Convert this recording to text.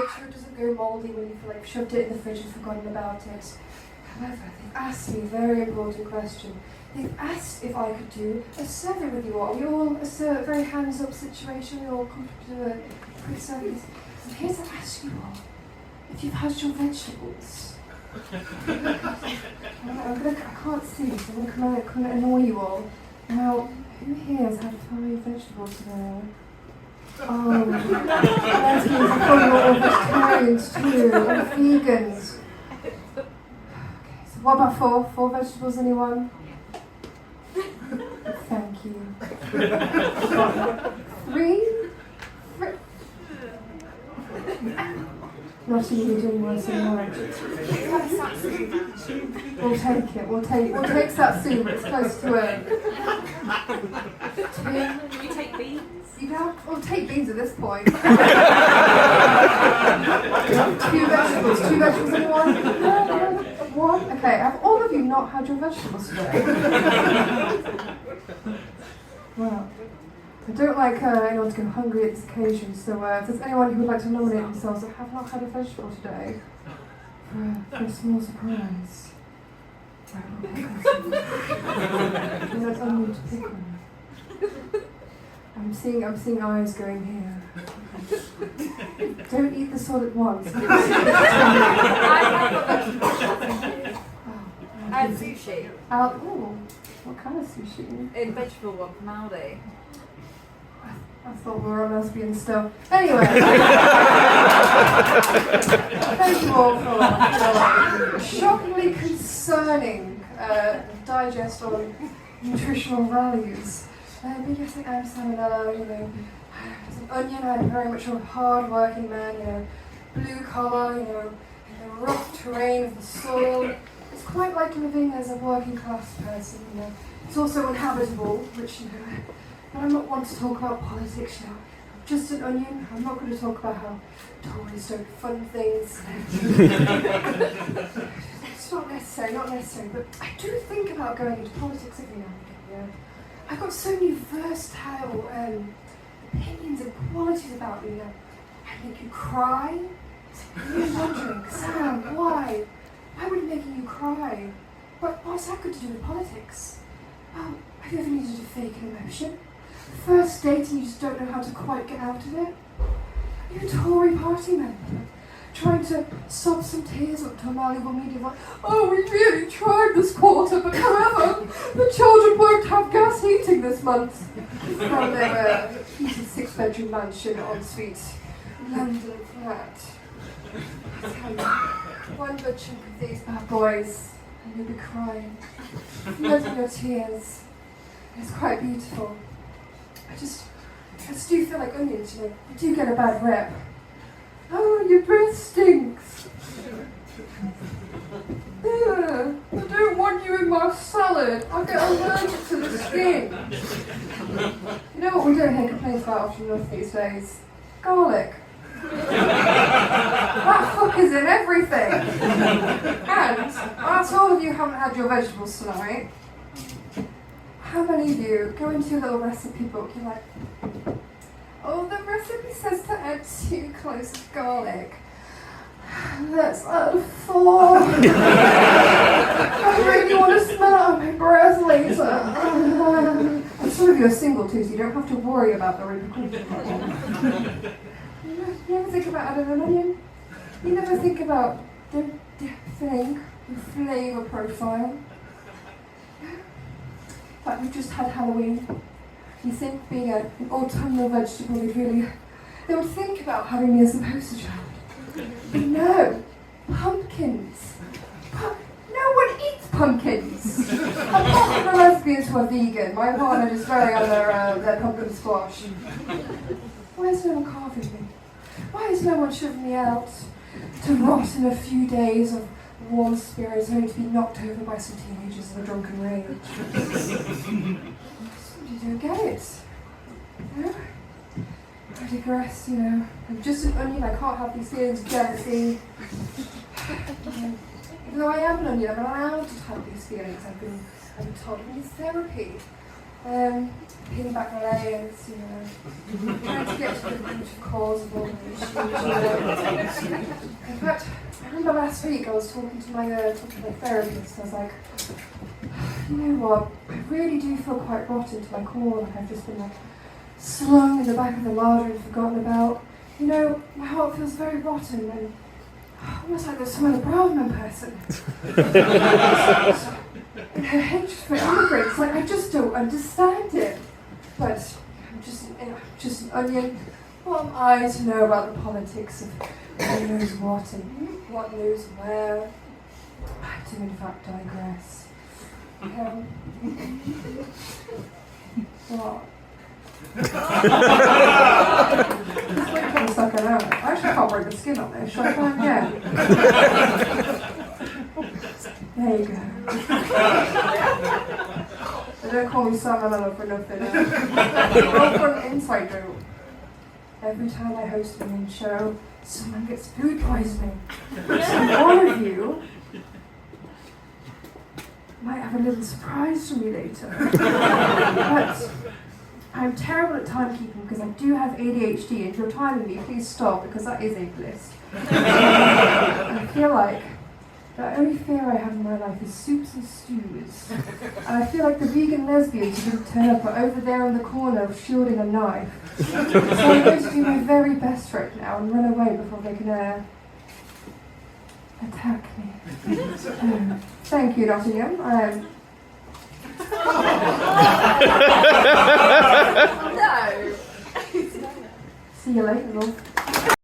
make sure it doesn't go mouldy when you've shoved it in the fridge and forgotten about it. However, they've asked me a very important question. They've asked if I could do a survey with you all. We all, it's a very hands-up situation, we all come to do a quick survey. And here's to ask you all, if you've had your vegetables. I can't see, so I'm going to annoy you all. Now, who here has had 5 vegetables today? Oh, lesbians, I'm probably all vegetarians too, and vegans. Okay, so what about 4 vegetables, anyone? Thank you. 3? Not you doing one so much. We'll take it. We'll take Satsuma. It's close to it. 2. You take beans? We'll take beans at this point. 2 vegetables. 2 vegetables, anyone? No. 1. Okay, have all of you not had your vegetables today? Well, I don't like anyone to go hungry at this occasion, so if there's anyone who would like to nominate themselves that have not had a vegetable today for a small surprise. Right, we'll pick on some. That's onion to pick on. I'm seeing eyes going here. Don't eat this all at once. And sushi. What kind of sushi? In vegetable one from Aldi. I thought we were on lesbian still. Anyway. Thank you all for a shockingly concerning digest on nutritional values. But yes, I am salmonella, as an onion, I'm very much a hard-working man, blue collar, in the rough terrain of the soil. It's quite like living as a working-class person, It's also inhabitable, which, but I'm not one to talk about politics, I'm just an onion. I'm not going to talk about how Tories don't fund things. It's not necessary, but I do think about going into politics every now and again, I've got so many versatile opinions and qualities about me. I make you cry. You're wondering, Sam, why? Why would it make you cry? What's that got to do with politics? Well, have you ever needed to fake an emotion? First date and you just don't know how to quite get out of it? Are you a Tory party member? Trying to sob some tears up to a malleable media like, oh, we really tried this quarter, but however, the children won't have gas heating this month. From their heated 6-bedroom mansion en suite London flat. I tell you, one good chunk of these bad boys, and you'll be crying, flooding your tears. It's quite beautiful. I just do feel like onions, you do get a bad rep. Oh, your breath stinks. I don't want you in my salad. I'll get allergic to the skin. You know what we don't hear complaints about often enough these days? Garlic. That fuck is in everything. And whilst all of you haven't had your vegetables tonight, how many of you go into your little recipe book, you're like, oh, the recipe says to add 2 cloves of garlic. Let's add 4. I really want to smell it on my breath later. And some of you are single too, so you don't have to worry about the repercussions. You ever think about adding an onion? You never think about the thing, the flavour profile. Like we've just had Halloween. You think being an autumnal vegetable they would think about having me as a poster child. But no, pumpkins. No one eats pumpkins. Apart from the lesbians who are vegan, my partner is very on their pumpkin squash. Why is no one carving me? Why is no one shoving me out to rot in a few days of warm spirits only to be knocked over by some teenagers in a drunken rage? You don't get it. I digress, I'm just an onion, I can't have these feelings of jealousy. Even though I am an onion, I'm allowed to have these feelings. I've been told in therapy. peeling back my layers, trying to get to the root cause of all the issues. In fact, I remember last week I was talking to my therapist. I was like, you know what? I really do feel quite rotten to my core. Like I've just been slung in the back of the larder and forgotten about. My heart feels very rotten and almost like there's some other Brahman person. And her hatred for immigrants, I just don't understand it. But I'm just an onion. What am I to know about the politics of who knows what and what knows where? I do in fact digress. What? This way kind of stuck around. I actually can't break the skin on this. Shall I try again? There you go. They don't call me salmonella for nothing. Well, for an inside joke. Every time I host a main show, someone gets food poisoning. So one of you might have a little surprise for me later. But I'm terrible at timekeeping because I do have ADHD, and if you're timing me, please stop because that is ableist. I feel like the only fear I have in my life is soups and stews. And I feel like the vegan lesbians who didn't turn up are over there in the corner shielding a knife. So I'm going to do my very best right now and run away before they can attack me. Thank you, Nottingham. No. See you later, love.